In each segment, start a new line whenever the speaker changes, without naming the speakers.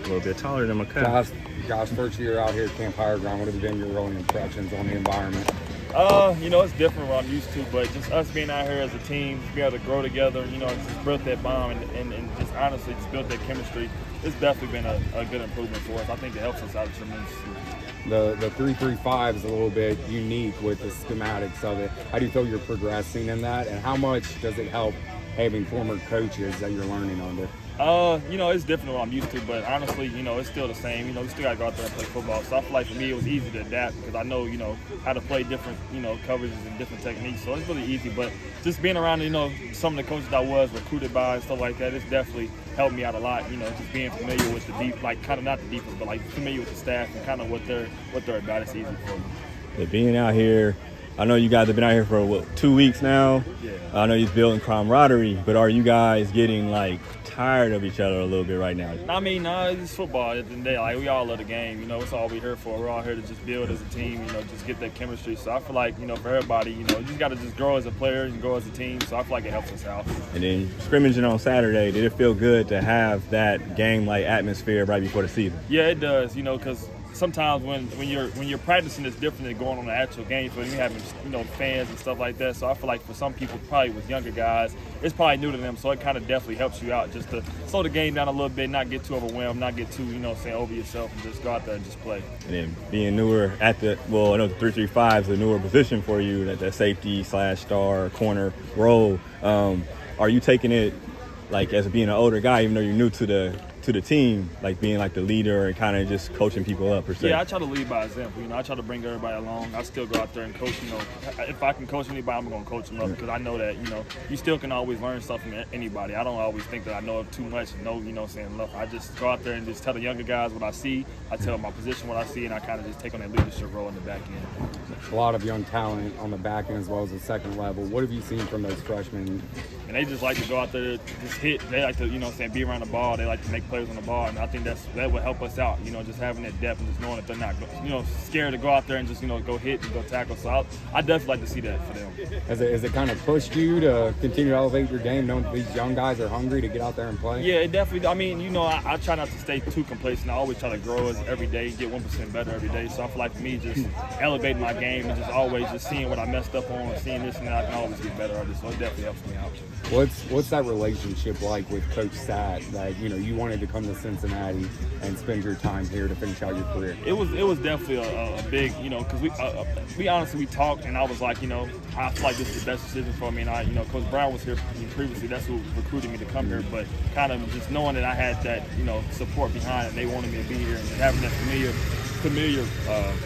little bit taller than Makai.
Josh, first year out here at Camp Higher Ground, what have been your early impressions on the environment?
It's different what I'm used to, but just us being out here as a team, be able to grow together, just build that bond and just honestly just build that chemistry. It's definitely been a good improvement for us. I think it helps us out tremendously.
The 3-3-5 is a little bit unique with the schematics of it. How do you feel you're progressing in that, and how much does it help having former coaches that you're learning under?
It's different than what I'm used to, but honestly, it's still the same. We still got to go out there and play football. So I feel like for me, it was easy to adapt because I know, how to play different, coverages and different techniques. So it's really easy. But just being around, some of the coaches I was recruited by and stuff like that, it's definitely helped me out a lot. Just being familiar with the deep, like kind of not the defense, but like familiar with the staff and kind of what they're about. It's easy for me.
But being out here, I know you guys have been out here for 2 weeks now.
Yeah.
I know you're building camaraderie, but are you guys getting tired of each other a little bit right now?
I mean, it's football at the end of the day. Like, we all love the game. It's all we're here for. We're all here to just build as a team, just get that chemistry. So I feel like, for everybody, you just got to just grow as a player and grow as a team. So I feel like it helps us out. And
then scrimmaging on Saturday, did it feel good to have that game-like atmosphere right before the season?
Yeah, it does, because sometimes when you're practicing, it's different than going on the actual game. So you having fans and stuff like that. So I feel like for some people, probably with younger guys, it's probably new to them. So it kind of definitely helps you out just to slow the game down a little bit, not get too overwhelmed, not get too over yourself, and just go out there and just play.
And then being newer at I know the 3-3-5 is a newer position for you, that safety / star corner role. Are you taking it as being an older guy, even though you're new to the team, being the leader and kind of just coaching people up per se?
Yeah, I try to lead by example. I try to bring everybody along. I still go out there and coach. If I can coach anybody, I'm going to coach them up because I know that, you still can always learn stuff from anybody. I don't always think that I know too much and know, enough. I just go out there and just tell the younger guys what I see. I tell my position what I see, and I kind of just take on that leadership role in the back end.
A lot of young talent on the back end as well as the second level. What have you seen from those freshmen?
And they just like to go out there, just hit. They like to, be around the ball. They like to make plays on the ball, and I think that would help us out. Just having that depth and just knowing that they're not, scared to go out there and just, go hit and go tackle. So I definitely like to see that for them.
Has it kind of pushed you to continue to elevate your game, knowing that these young guys are hungry to get out there and play?
Yeah, it definitely. I mean, I try not to stay too complacent. I always try to grow every day, get 1% better every day. So I feel like for me, just elevating my game and just always just seeing what I messed up on and seeing this and that, I can always get better at it. So it definitely helps me out.
What's that relationship like with Coach Satt that you wanted to come to Cincinnati and spend your time here to finish out your career?
It was definitely a big, because we honestly talked, and I was like, I feel like this is the best decision for me. And Coach Brown was here previously. That's who recruited me to come here. But kind of just knowing that I had that, support behind it, and they wanted me to be here, and having that familiar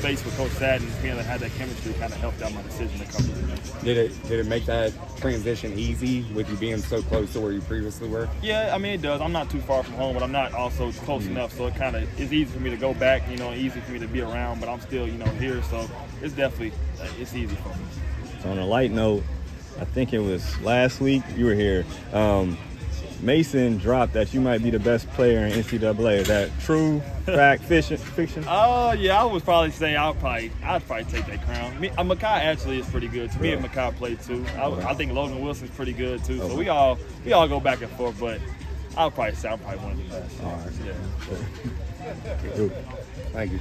face with Coach Satt and being able to have that chemistry kind of helped out my decision to come here.
Did it make that transition easy with you being so close to where you previously were?
Yeah, I mean, it does. I'm not too far from home, but I'm not also close enough, so it kind of is easy for me to go back, easy for me to be around, but I'm still, here, so it's definitely, it's easy for me.
So on a light note, I think it was last week you were here, Mason dropped that you might be the best player in NCAA. Is that true, fact, fiction?
Oh, yeah, I would probably say I'd probably take that crown. Makai actually is pretty good. To me, and Makai played too. I think Logan Wilson's pretty good too. So we all go back and forth, but I'll probably say I'm probably one of the best.
All right.
Yeah.
Thank you.